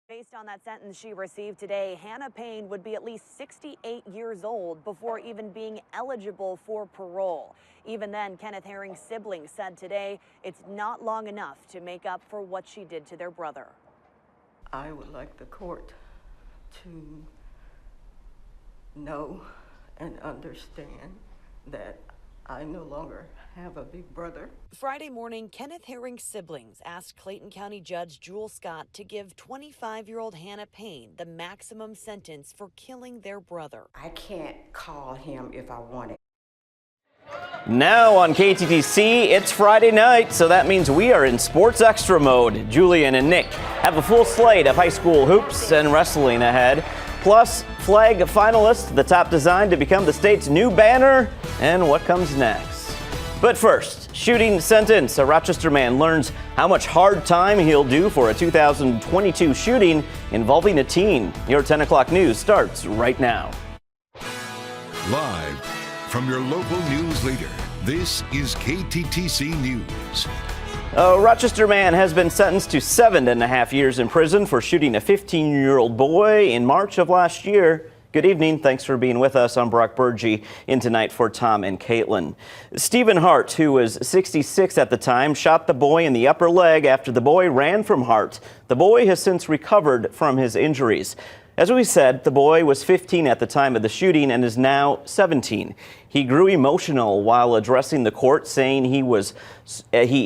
Based on that sentence she received today, Hannah Payne would be at least 68 years old before even being eligible for parole. Even then, Kenneth Herring's siblings said today it's not long enough to make up for what she did to their brother. I would like the court to know and understand that I no longer have a big brother. Friday morning, Kenneth Herring's siblings asked Clayton County Judge Jewel Scott to give 25-year-old Hannah Payne the maximum sentence for killing their brother. I can't call him if I want it. Now on KTTC, it's Friday night, so that means we are in Sports Extra mode. Julian and Nick have a full slate of high school hoops and wrestling ahead. Plus, flag finalists, the top design to become the state's new banner, and what comes next. But first, shooting sentence. A Rochester man learns how much hard time he'll do for a 2022 shooting involving a teen. Your 10 o'clock news starts right now. Live from your local news leader, this is KTTC News. A Rochester man has been sentenced to 7.5 years in prison for shooting a 15-year-old boy in March of last year. Good evening. Thanks for being with us. I'm Brock Burgee in tonight for Tom and Caitlin. Stephen Hart, who was 66 at the time, shot the boy in the upper leg after the boy ran from Hart. The boy has since recovered from his injuries. As we said, the boy was 15 at the time of the shooting and is now 17. He grew emotional while addressing the court, saying he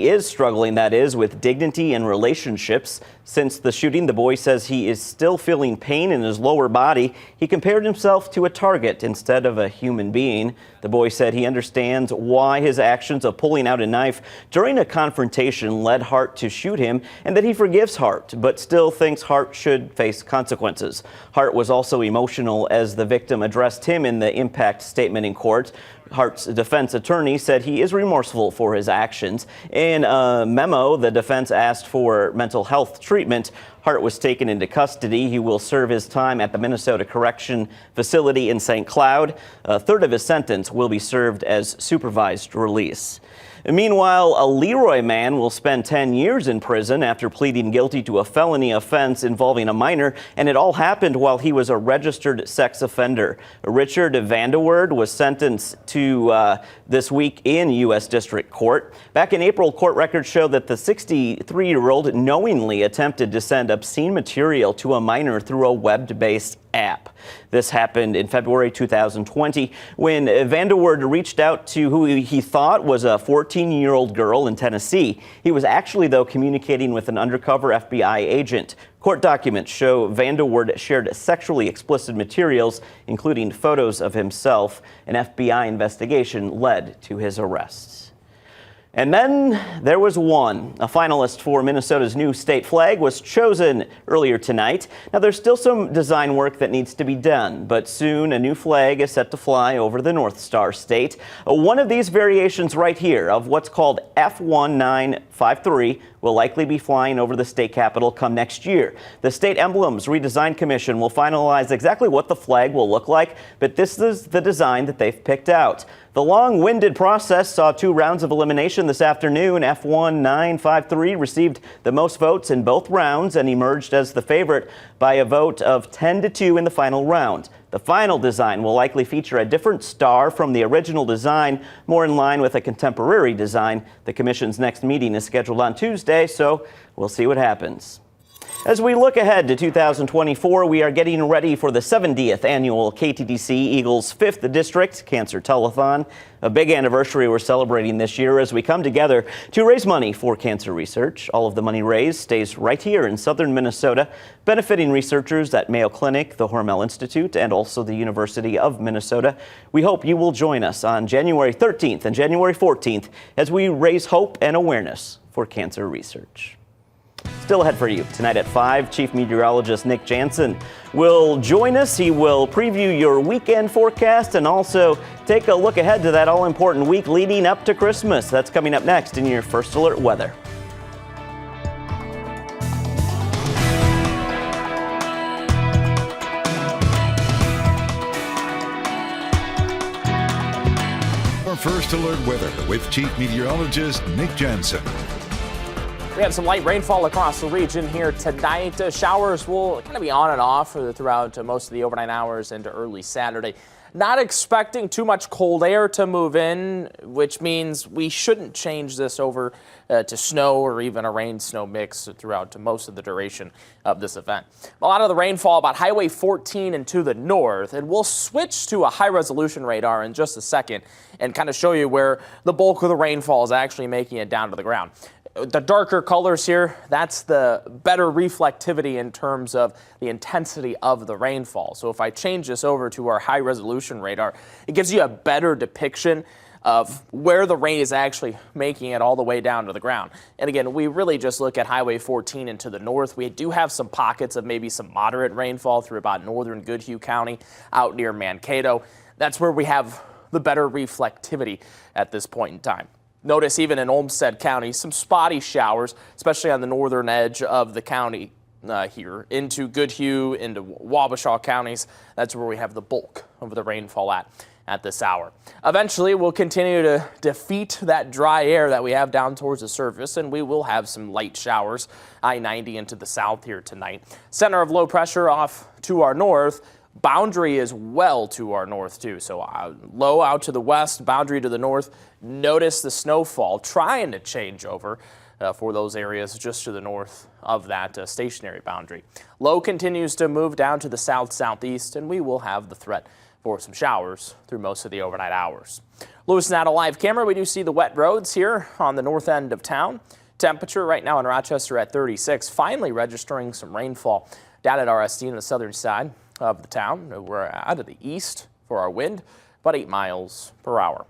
is struggling, that is, with dignity in relationships. Since the shooting, the boy says he is still feeling pain in his lower body. He compared himself to a target instead of a human being. The boy said he understands why his actions of pulling out a knife during a confrontation led Hart to shoot him, and that he forgives Hart, but still thinks Hart should face consequences. Hart was also emotional as the victim addressed him in the impact statement in court. Hart's defense attorney said he is remorseful for his actions. In a memo, the defense asked for mental health treatment. Hart was taken into custody. He will serve his time at the Minnesota Correction Facility in St. Cloud. A third of his sentence will be served as supervised release. Meanwhile, a Leroy man will spend 10 years in prison after pleading guilty to a felony offense involving a minor, and it all happened while he was a registered sex offender. Richard Vanderwoord was sentenced to this week in U.S. District Court. Back in April, court records show that the 63-year-old knowingly attempted to send obscene material to a minor through a web-based app. This happened in February 2020 when Vanderwoord reached out to who he thought was a 14-year-old girl in Tennessee. He was actually, though, communicating with an undercover FBI agent. Court documents show Vanderwoord shared sexually explicit materials, including photos of himself. An FBI investigation led to his arrest. And then there was one. A finalist for Minnesota's new state flag was chosen earlier tonight. Now, there's still some design work that needs to be done, but soon a new flag is set to fly over the North Star State. One of these variations right here of what's called F1953 will likely be flying over the state capitol come next year. The State Emblems Redesign Commission will finalize exactly what the flag will look like, but this is the design that they've picked out. The long-winded process saw 2 rounds of elimination this afternoon. F1953 received the most votes in both rounds and emerged as the favorite by a vote of 10-2 in the final round. The final design will likely feature a different star from the original design, more in line with a contemporary design. The commission's next meeting is scheduled on Tuesday, so we'll see what happens. As we look ahead to 2024, we are getting ready for the 70th annual KTTC Eagles 5th District Cancer Telethon. A big anniversary we're celebrating this year as we come together to raise money for cancer research. All of the money raised stays right here in southern Minnesota, benefiting researchers at Mayo Clinic, the Hormel Institute, and also the University of Minnesota. We hope you will join us on January 13th and January 14th as we raise hope and awareness for cancer research. Still ahead for you tonight at 5, Chief Meteorologist Nick Jansen will join us. He will preview your weekend forecast and also take a look ahead to that all-important week leading up to Christmas. That's coming up next in your First Alert weather. Our First Alert weather with Chief Meteorologist Nick Jansen. We have some light rainfall across the region here tonight. Showers will kind of be on and off throughout most of the overnight hours into early Saturday. Not expecting too much cold air to move in, which means we shouldn't change this over to snow or even a rain-snow mix throughout most of the duration of this event. A lot of the rainfall about Highway 14 and to the north, and we'll switch to a high-resolution radar in just a second and kind of show you where the bulk of the rainfall is actually making it down to the ground. The darker colors here, that's the better reflectivity in terms of the intensity of the rainfall. So if I change this over to our high resolution radar, it gives you a better depiction of where the rain is actually making it all the way down to the ground. And again, we really just look at Highway 14 and to the north. We do have some pockets of maybe some moderate rainfall through about northern Goodhue County out near Mankato. That's where we have the better reflectivity at this point in time. Notice even in Olmsted County, some spotty showers, especially on the northern edge of the county here into Goodhue, into Wabasha counties. That's where we have the bulk of the rainfall at this hour. Eventually, we'll continue to defeat that dry air that we have down towards the surface, and we will have some light showers I-90 into the south here tonight. Center of low pressure off to our north. Boundary is well to our north too, so low out to the west, boundary to the north. Notice the snowfall trying to change over for those areas just to the north of that stationary boundary. Low continues to move down to the south-southeast, and we will have the threat for some showers through most of the overnight hours. Lewis and Ada live camera, we do see the wet roads here on the north end of town. Temperature right now in Rochester at 36, finally registering some rainfall down at RSD on the southern side of the town. We're out of the east for our wind, about 8 miles per hour.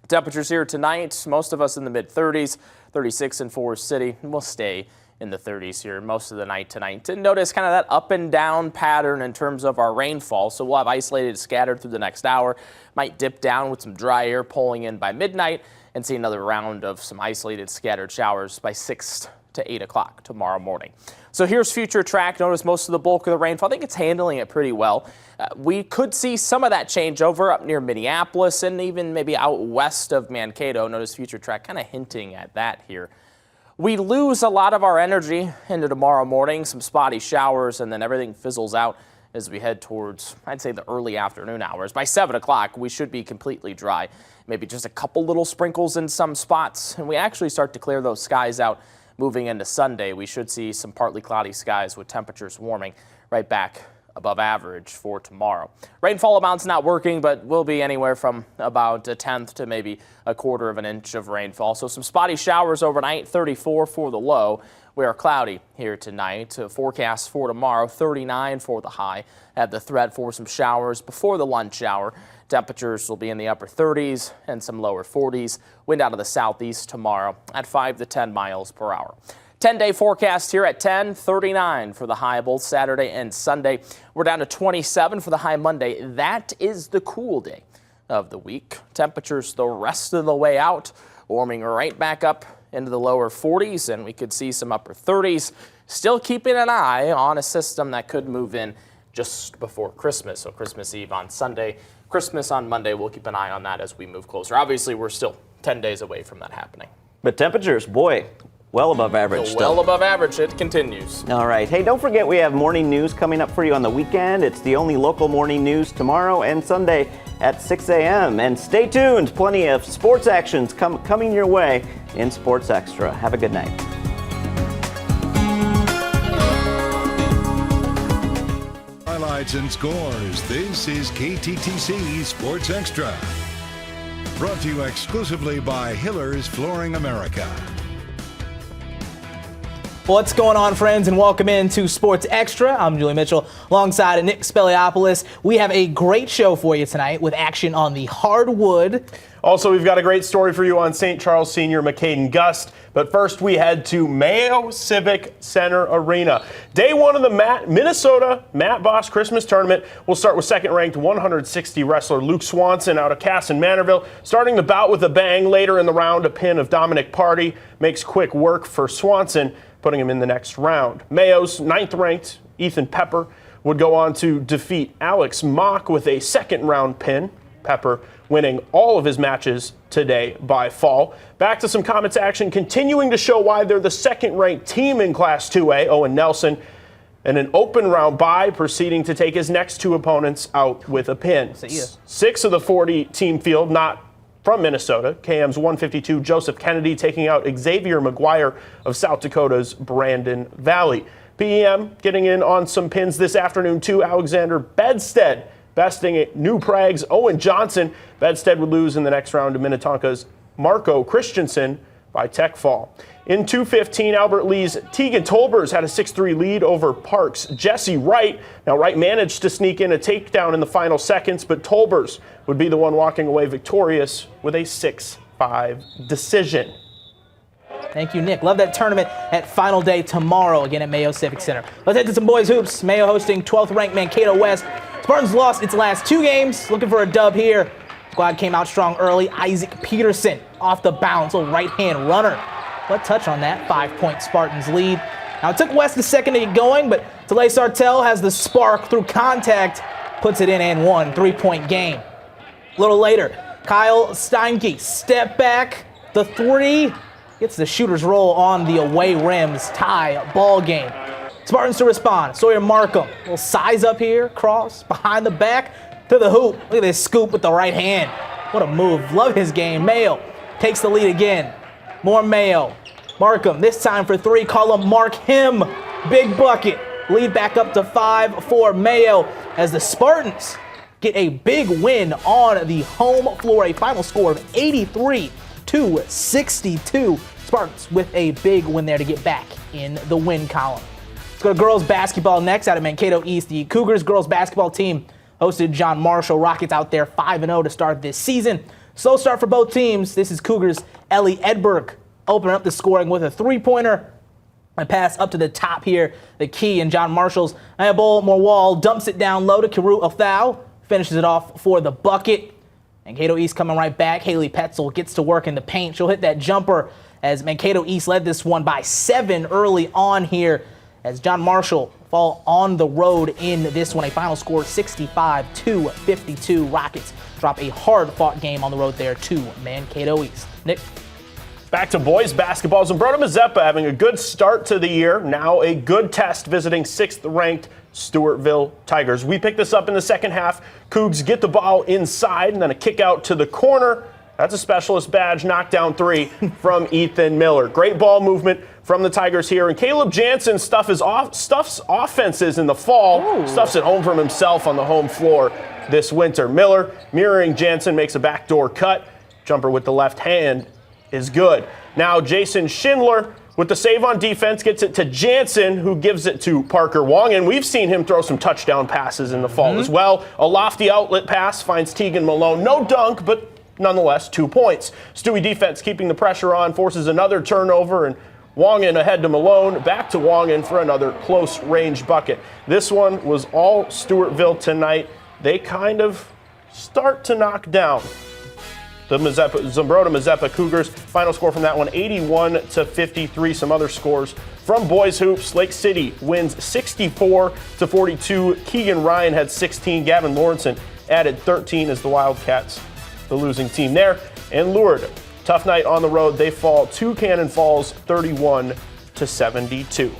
Temperatures here tonight, most of us in the mid-30s, 36 in Forest City, and we'll stay in the 30s here most of the night tonight. And notice kind of that up and down pattern in terms of our rainfall. So we'll have isolated scattered through the next hour. Might dip down with some dry air pulling in by midnight and see another round of some isolated scattered showers by 6 to 8 o'clock tomorrow morning. So here's future track. Notice most of the bulk of the rainfall. I think it's handling it pretty well. We could see some of that changeover up near Minneapolis and even maybe out west of Mankato. Notice future track kind of hinting at that here. We lose a lot of our energy into tomorrow morning, some spotty showers, and then everything fizzles out as we head towards, I'd say, the early afternoon hours. By 7 o'clock, we should be completely dry. Maybe just a couple little sprinkles in some spots, and we actually start to clear those skies out. Moving into Sunday, we should see some partly cloudy skies with temperatures warming right back above average for tomorrow. Rainfall amounts not working, but will be anywhere from about a tenth to maybe a quarter of an inch of rainfall. So some spotty showers overnight, 34 for the low. We are cloudy here tonight. Forecast for tomorrow, 39 for the high. At the threat for some showers before the lunch hour. Temperatures will be in the upper 30s and some lower 40s. Wind out of the southeast tomorrow at 5 to 10 miles per hour. 10-day forecast here at 10, 39 for the high both Saturday and Sunday. We're down to 27 for the high Monday. That is the cool day of the week. Temperatures the rest of the way out, warming right back up into the lower 40s, and we could see some upper 30s. Still keeping an eye on a system that could move in just before Christmas. So Christmas Eve on Sunday, Christmas on Monday. We'll keep an eye on that as we move closer. Obviously, we're still 10 days away from that happening. But temperatures, boy, well above average still. Well above average, it continues. All right. Hey, don't forget we have morning news coming up for you on the weekend. It's the only local morning news tomorrow and Sunday at 6 a.m. And stay tuned. Plenty of sports actions coming your way in Sports Extra. Have a good night. Highlights and scores. This is KTTC Sports Extra. Brought to you exclusively by Hiller's Flooring America. What's going on, friends, and welcome into Sports Extra. I'm Julie Mitchell alongside Nick Speliopoulos. We have a great show for you tonight with action on the hardwood. Also, we've got a great story for you on St. Charles Senior McCaden Gust. But first, we head to Mayo Civic Center Arena. Day one of the Minnesota Matt Boss Christmas Tournament. We'll start with second-ranked 160 wrestler Luke Swanson out of Casson Manorville. Starting the bout with a bang. Later in the round, a pin of Dominic Party makes quick work for Swanson, putting him in the next round. Mayo's 9th-ranked Ethan Pepper would go on to defeat Alex Mock with a second-round pin. Pepper winning all of his matches today by fall. Back to some Comets action, continuing to show why they're the second-ranked team in Class 2A. Owen Nelson and an open round bye, proceeding to take his next two opponents out with a pin. 6 of the 40 team field, not from Minnesota. KM's 152 Joseph Kennedy taking out Xavier McGuire of South Dakota's Brandon Valley. PEM getting in on some pins this afternoon too. Alexander Bedstead besting New Prague's Owen Johnson. Bedstead would lose in the next round to Minnetonka's Marco Christensen by tech fall. In 215, Albert Lee's Tegan Tolbers had a 6-3 lead over Park's Jesse Wright. Now, Wright managed to sneak in a takedown in the final seconds, but Tolbers would be the one walking away victorious with a 6-5 decision. Thank you, Nick. Love that tournament at final day tomorrow, again at Mayo Civic Center. Let's head to some boys hoops. Mayo hosting 12th-ranked Mankato West. Spartans lost its last 2 games, looking for a dub here. Squad came out strong early. Isaac Peterson off the bounce, little right-hand runner. What touch on that 5-point Spartans lead. Now, it took West a second to get going, but Talay Sartell has the spark through contact, puts it in and one, 3-point game. A little later, Kyle Steinke, step back, the 3, gets the shooter's roll on the away rims, tie ball game. Spartans to respond. Sawyer Markham, little size up here, cross, behind the back, to the hoop. Look at this scoop with the right hand. What a move. Love his game. Mayo takes the lead again. More Mayo. Markham, this time for 3. Call him Mark him. Big bucket. Lead back up to 5 for Mayo as the Spartans get a big win on the home floor. A final score of 83-62. Spartans with a big win there to get back in the win column. Let's go to girls basketball next out of Mankato East. The Cougars girls basketball team hosted John Marshall. Rockets out there 5-0 to start this season. Slow start for both teams. This is Cougars' Ellie Edberg opening up the scoring with a 3-pointer. A pass up to the top here. The key in John Marshall's ball. Morwall dumps it down low to Kiru Othau. Finishes it off for the bucket. Mankato East coming right back. Haley Petzel gets to work in the paint. She'll hit that jumper as Mankato East led this one by 7 early on here as John Marshall fall on the road in this one. A final score 65-52. Rockets drop a hard-fought game on the road there to Mankato East. Nick? Back to boys basketball. Zumbrota Mazeppa having a good start to the year. Now a good test visiting 6th-ranked Stewartville Tigers. We pick this up in the second half. Cougs get the ball inside and then a kick out to the corner. That's a specialist badge knockdown 3 from Ethan Miller. Great ball movement from the Tigers here. And Caleb Jansen stuffs offenses in the fall. Stuffs it home from himself on the home floor this winter. Miller, mirroring Jansen, makes a backdoor cut. Jumper with the left hand is good. Now Jason Schindler with the save on defense gets it to Jansen, who gives it to Parker Wong. And we've seen him throw some touchdown passes in the fall as well. A lofty outlet pass finds Tegan Malone. No dunk, but nonetheless 2 points. Stewie defense keeping the pressure on, forces another turnover, and Wongan ahead to Malone, back to Wongan for another close range bucket. This one was all Stewartville tonight. They kind of start to knock down the Zumbrota Mazeppa Cougars. Final score from that one, 81-53. Some other scores from boys hoops. Lake City wins 64-42. Keegan Ryan had 16. Gavin Lawrenson added 13 as the Wildcats, the losing team there. And Lourdes, tough night on the road. They fall to Cannon Falls 31-72.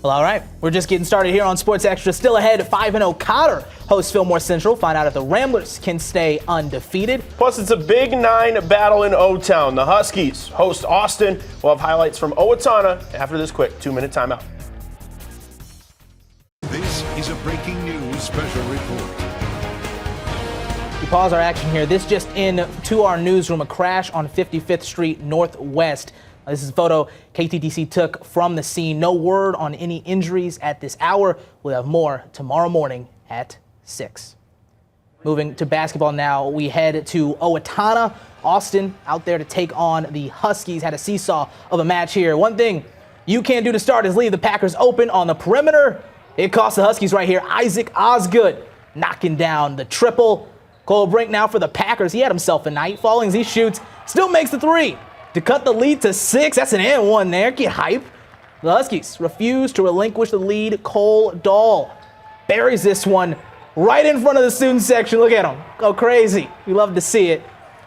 Well, all right. We're just getting started here on Sports Extra. Still ahead, 5-0 Cotter hosts Fillmore Central. Find out if the Ramblers can stay undefeated. Plus, it's a Big 9 battle in O-Town. The Huskies host Austin. We'll have highlights from Owatonna after this quick 2-minute timeout. This is a breaking news special report. We pause our action here. This just in to our newsroom, a crash on 55th Street Northwest. This is a photo KTTC took from the scene. No word on any injuries at this hour. We'll have more tomorrow morning at 6. Moving to basketball now, we head to Owatonna. Austin out there to take on the Huskies. Had a seesaw of a match here. One thing you can't do to start is leave the Packers open on the perimeter. It cost the Huskies right here. Isaac Osgood knocking down the triple. Cole Brink now for the Packers. He had himself a night. Falling as he shoots. Still makes the 3 to cut the lead to 6. That's an and one there. Get hype. The Huskies refuse to relinquish the lead. Cole Dahl buries this one right in front of the student section. Look at them. Go crazy. We love to see it.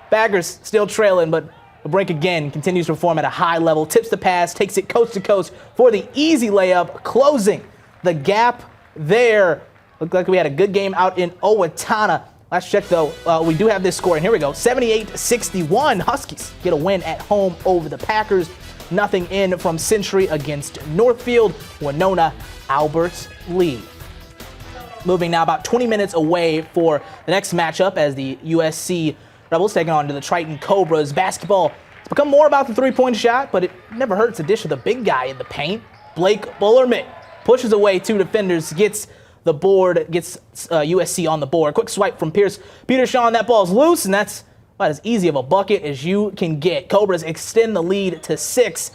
Packers still trailing, but the break again continues to perform at a high level. Tips the pass, takes it coast to coast for the easy layup, closing the gap there. Looked like we had a good game out in Owatonna. Last check, though, we do have this score, and here we go. 78-61. Huskies get a win at home over the Packers. Nothing in from Century against Northfield. Winona, Albert Lee. Moving now about 20 minutes away for the next matchup as the USC Rebels taking on to the Triton Cobras. Basketball, it's become more about the three-point shot, but it never hurts to dish with a big guy in the paint. Blake Bullerman pushes away two defenders, gets the board, gets USC on the board. Quick swipe from Peter-Sean. That ball's loose, and that's about as easy of a bucket as you can get. Cobras extend the lead to 6.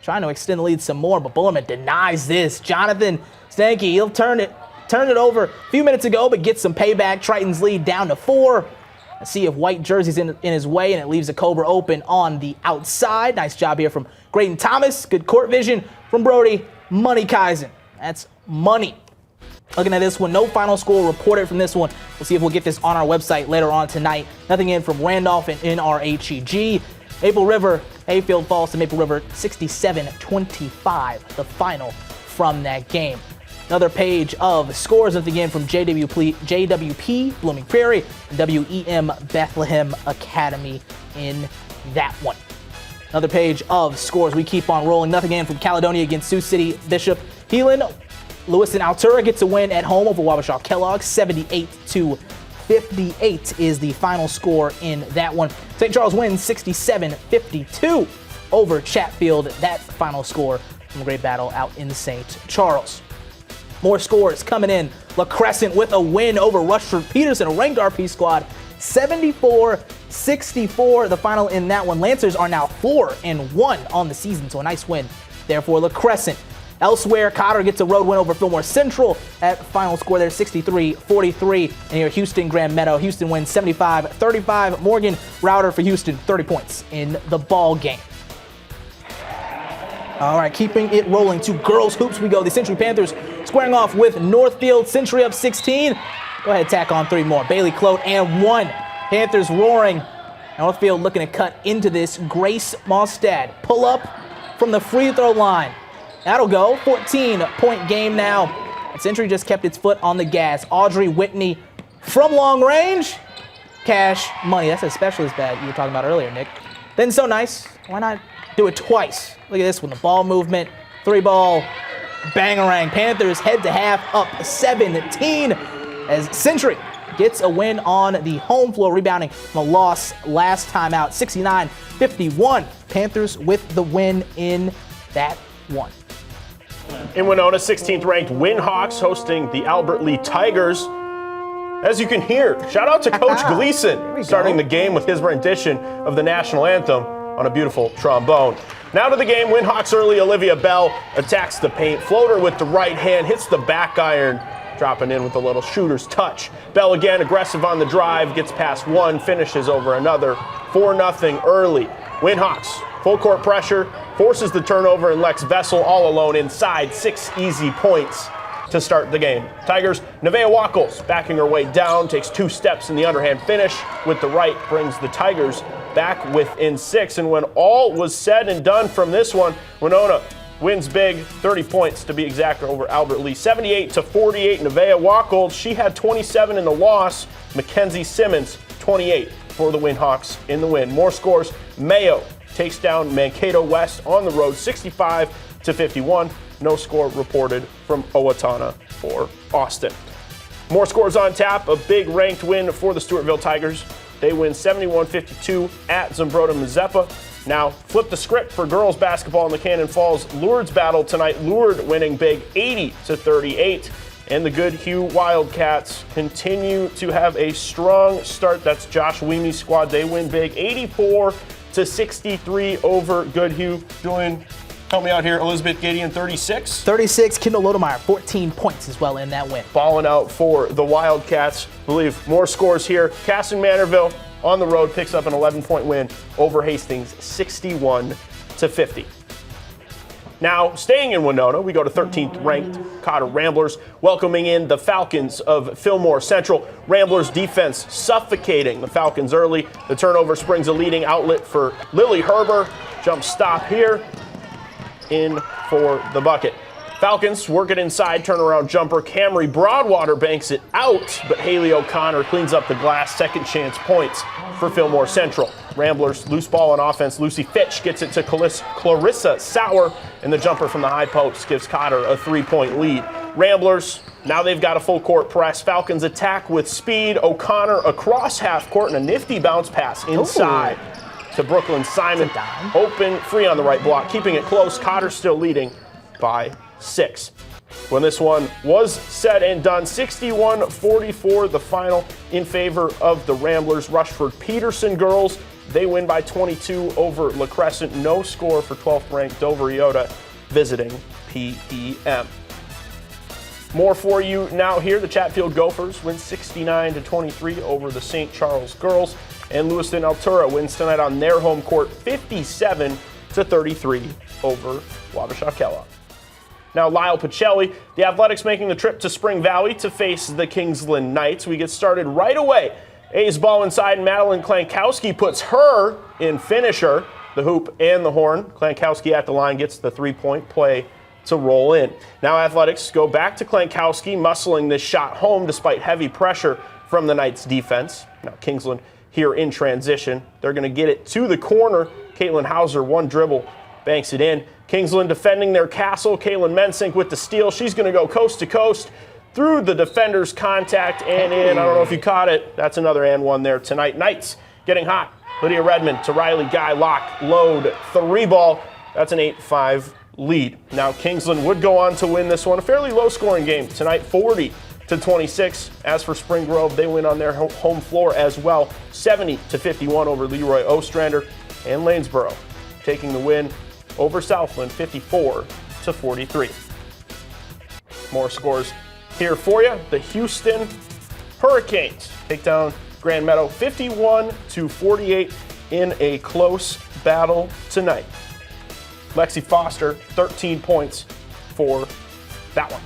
Trying to extend the lead some more, but Bullerman denies this. Jonathan Stanke, he'll turn it over a few minutes ago, but gets some payback. Triton's lead down to 4. A sea of white jerseys in his way, and it leaves the Cobra open on the outside. Nice job here from Graydon Thomas. Good court vision from Brody Money Kaizen. That's money. Looking at this one, no final score reported from this one. We'll see if we'll get this on our website later on tonight. Nothing in from Randolph and NRHEG. Maple River, Hayfield falls to Maple River 67-25, the final from that game. Another page of scores, nothing in from JWP Blooming Prairie, and WEM Bethlehem Academy in that one. Another page of scores. We keep on rolling. Nothing in from Caledonia against Sioux City Bishop Heelan. Lewiston Altura gets a win at home over Wabasha Kellogg. 78-58 is the final score in that one. St. Charles wins 67-52 over Chatfield. That final score from a great battle out in St. Charles. More scores coming in. La Crescent with a win over Rushford Peterson, a ranked RP squad. 74-64, the final in that one. Lancers are now 4-1 on the season, so a nice win there for La Crescent. Elsewhere, Cotter gets a road win over Fillmore Central. That final score there, 63-43. And here, Houston Grand Meadow. Houston wins 75-35. Morgan Router for Houston, 30 points in the ball game. All right, keeping it rolling to girls hoops we go. The Century Panthers squaring off with Northfield. Century up 16. Go ahead, tack on 3 more. Bailey Clote and 1. Panthers roaring. Northfield looking to cut into this. Grace Mostad pull up from the free throw line. That'll go. 14-point game now. And Century just kept its foot on the gas. Audrey Whitney from long range. Cash money. That's especially as bad you were talking about earlier, Nick. Then so nice. Why not do it twice? Look at this one. The ball movement. 3-ball. Bangarang. Panthers head to half up 17 as Century gets a win on the home floor, rebounding from a loss last time out. 69-51. Panthers with the win in that one. In Winona, 16th ranked Winhawks hosting the Albert Lee Tigers. As you can hear, shout out to Coach Gleason starting the game with his rendition of the national anthem on a beautiful trombone. Now to the game, Winhawks early. Olivia Bell attacks the paint. Floater with the right hand, hits the back iron, dropping in with a little shooter's touch. Bell again aggressive on the drive, gets past one, finishes over another. 4-0 early. Winhawks, full court pressure, forces the turnover, and Lex Vessel all alone inside. 6 easy points to start the game. Tigers, Nevaeh Wackles backing her way down, takes 2 steps in the underhand finish with the right, brings the Tigers back within 6. And when all was said and done from this one, Winona wins big, 30 points to be exact over Albert Lee. 78-48, Nevaeh Wackles, she had 27 in the loss. Mackenzie Simmons, 28 for the Winhawks in the win. More scores, Mayo takes down Mankato West on the road, 65-51. No score reported from Owatonna or Austin. More scores on tap, a big ranked win for the Stewartville Tigers. They win 71-52 at Zumbrota Mazeppa. Now, flip the script for girls basketball in the Cannon Falls Lourdes battle tonight. Lourdes winning big 80-38. And the Goodhue Wildcats continue to have a strong start. That's Josh Weemy's squad. They win big 84-63 over Goodhue. Julian, help me out here. Elizabeth Gideon, 36. 36, Kendall Lodemeyer, 14 points as well in that win. Balling out for the Wildcats. I believe more scores here. Casson Manorville on the road picks up an 11-point win over Hastings, 61-50. Now, staying in Winona, we go to 13th ranked Cotter Ramblers, welcoming in the Falcons of Fillmore Central. Ramblers defense suffocating the Falcons early. The turnover springs a leading outlet for Lily Herber. Jump stop here, in for the bucket. Falcons work it inside, turnaround jumper. Camry Broadwater banks it out, but Haley O'Connor cleans up the glass. Second chance points for Fillmore Central. Ramblers loose ball on offense. Lucy Fitch gets it to Clarissa Sauer, and the jumper from the high post gives Cotter a 3-point lead. Ramblers, now they've got a full court press. Falcons attack with speed. O'Connor across half court and a nifty bounce pass inside to Brooklyn Simon. Open, free on the right block, keeping it close. Cotter still leading by 6. When this one was said and done, 61-44 the final in favor of the Ramblers. Rushford Peterson girls, they win by 22 over La Crescent. No score for 12th ranked Dover Iota visiting PEM. More for you now here. The Chatfield Gophers win 69-23 over the St. Charles girls. And Lewiston Altura wins tonight on their home court 57-33 over Wabasha Kellogg. Now, Lyle Pacelli, the Athletics making the trip to Spring Valley to face the Kingsland Knights. We get started right away. A's ball inside, and Madeline Klankowski puts her in finisher, the hoop and the horn. Klankowski at the line gets the 3-point play to roll in. Now Athletics go back to Klankowski, muscling this shot home despite heavy pressure from the Knights defense. Now Kingsland here in transition. They're going to get it to the corner. Caitlin Hauser, one dribble, banks it in. Kingsland defending their castle. Kaylin Mensink with the steal. She's going to go coast to coast through the defender's contact and in. I don't know if you caught it. That's another and one there tonight. Knights getting hot. Lydia Redmond to Riley Guy, lock, load, 3-ball. That's an 8-5 lead. Now Kingsland would go on to win this one. A fairly low-scoring game tonight, 40-26. As for Spring Grove, they win on their home floor as well, 70-51 over Leroy Ostrander. And Lanesboro taking the win over Southland, 54-43. More scores here for you. The Houston Hurricanes take down Grand Meadow 51-48 in a close battle tonight. Lexi Foster, 13 points for that one.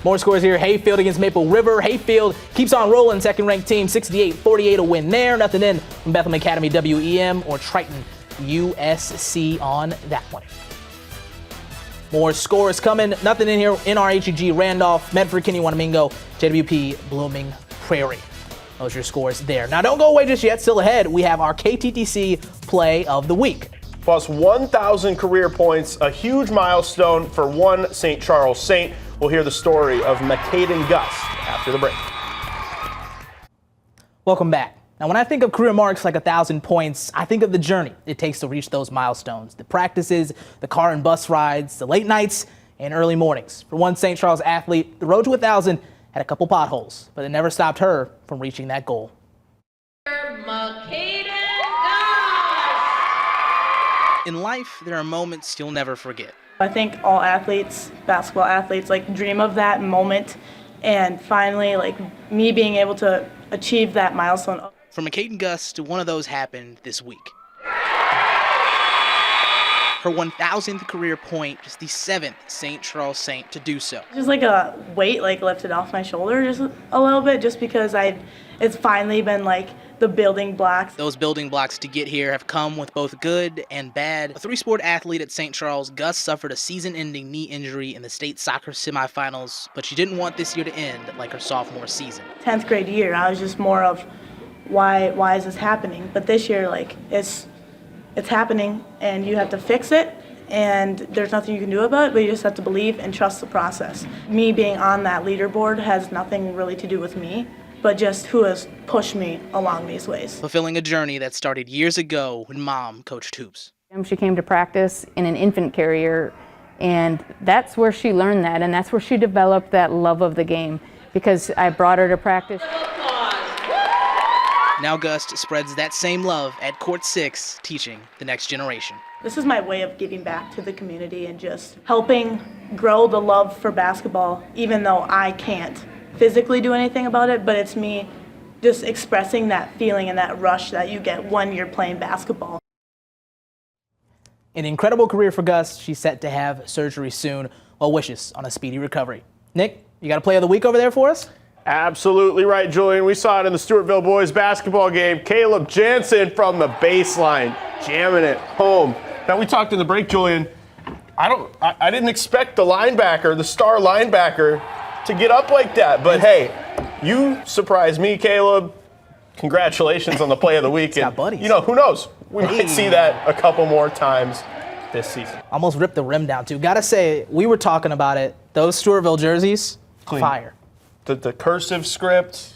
More scores here. Hayfield against Maple River. Hayfield keeps on rolling. Second-ranked team, 68-48 a win there. Nothing in from Bethlehem Academy WEM or Triton USC on that one. More scores coming. Nothing in here. NRHEG, Randolph, Medford, Kinney, Wanamingo, JWP, Blooming Prairie. Those are your scores there. Now don't go away just yet. Still ahead, we have our KTTC Play of the Week. Plus 1,000 career points, a huge milestone for one St. Charles Saint. We'll hear the story of McCaden Gust after the break. Welcome back. Now, when I think of career marks like 1,000 points, I think of the journey it takes to reach those milestones. The practices, the car and bus rides, the late nights, and early mornings. For one St. Charles athlete, the road to 1,000 had a couple potholes, but it never stopped her from reaching that goal. In life, there are moments you'll never forget. I think all athletes, basketball athletes, dream of that moment, and finally, me being able to achieve that milestone. For McCaden Gust, one of those happened this week. Her 1,000th career point, just the 7th St. Charles Saint to do so. Just like a weight lifted off my shoulder just a little bit, just because it's finally been the building blocks. Those building blocks to get here have come with both good and bad. A 3-sport athlete at St. Charles, Gust suffered a season-ending knee injury in the state soccer semifinals, but she didn't want this year to end like her sophomore season. 10th grade year, I was just more of, why is this happening? But this year, it's happening, and you have to fix it, and there's nothing you can do about it, but you just have to believe and trust the process. Me being on that leaderboard has nothing really to do with me, but just who has pushed me along these ways. Fulfilling a journey that started years ago when Mom coached hoops. She came to practice in an infant carrier, and that's where she learned that, and that's where she developed that love of the game, because I brought her to practice. Now Gust spreads that same love at Court 6, teaching the next generation. This is my way of giving back to the community and just helping grow the love for basketball, even though I can't physically do anything about it, but it's me just expressing that feeling and that rush that you get when you're playing basketball. An incredible career for Gus. She's set to have surgery soon. Well wishes on a speedy recovery. Nick, you got a play of the week over there for us? Absolutely right, Julian. We saw it in the Stewartville boys basketball game. Caleb Jansen from the baseline, jamming it home. Now, we talked in the break, Julian. I didn't expect the linebacker, the star linebacker, to get up like that. But hey, you surprised me, Caleb. Congratulations on the play of the week. Got buddies. You know, who knows? We might see that a couple more times this season. Almost ripped the rim down, too. Gotta say, we were talking about it. Those Stewartville jerseys, Clean. fire. The cursive script,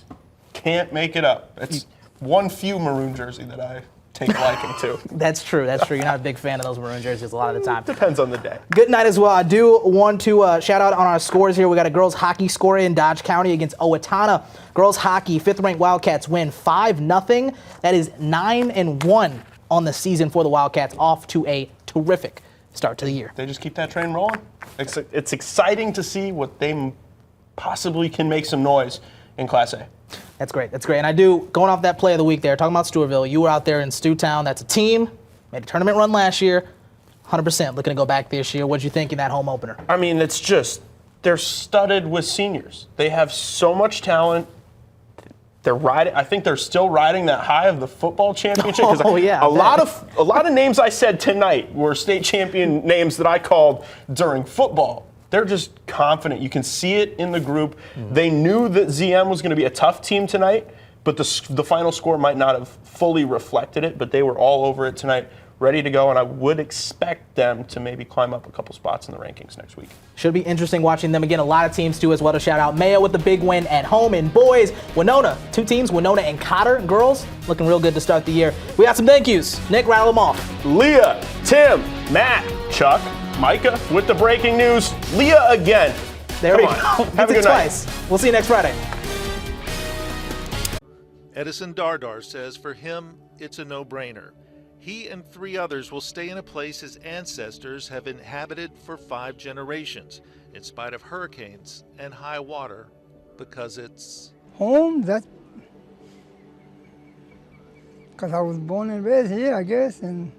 can't make it up. It's one few maroon jersey that I take liking to. That's true. That's true. You're not a big fan of those maroon jerseys a lot of the time. Depends on the day. Good night as well. I do want to shout out on our scores here. We got a girls hockey score in Dodge County against Owatonna. Girls hockey, 5th-ranked Wildcats win 5-0. That is 9-1 on the season for the Wildcats, off to a terrific start to the year. They just keep that train rolling. It's exciting to see what they possibly can make some noise in Class A. That's great. That's great. And I do, going off that play of the week there, talking about Stewartville, you were out there in Stewtown. That's a team. Made a tournament run last year. 100% looking to go back this year. What'd you think in that home opener? I mean, it's just, they're studded with seniors. They have so much talent. They're riding. I think they're still riding that high of the football championship. Oh, yeah. A lot of names I said tonight were state champion names that I called during football. They're just confident. You can see it in the group. Mm-hmm. They knew that ZM was going to be a tough team tonight, but the final score might not have fully reflected it, but they were all over it tonight, ready to go, and I would expect them to maybe climb up a couple spots in the rankings next week. Should be interesting watching them again. A lot of teams, too, as well, to shout out. Mayo with the big win at home in boys. Winona, 2 teams, Winona and Cotter. Girls, looking real good to start the year. We got some thank yous. Nick, rattle them off. Leah, Tim, Matt, Chuck, Micah with the breaking news. Leah again. There we go. Have a good night. We'll see you next Friday. Edison Dardar says for him, it's a no-brainer. He and 3 others will stay in a place his ancestors have inhabited for 5 generations, in spite of hurricanes and high water, because it's home. That's because I was born and raised here, I guess, and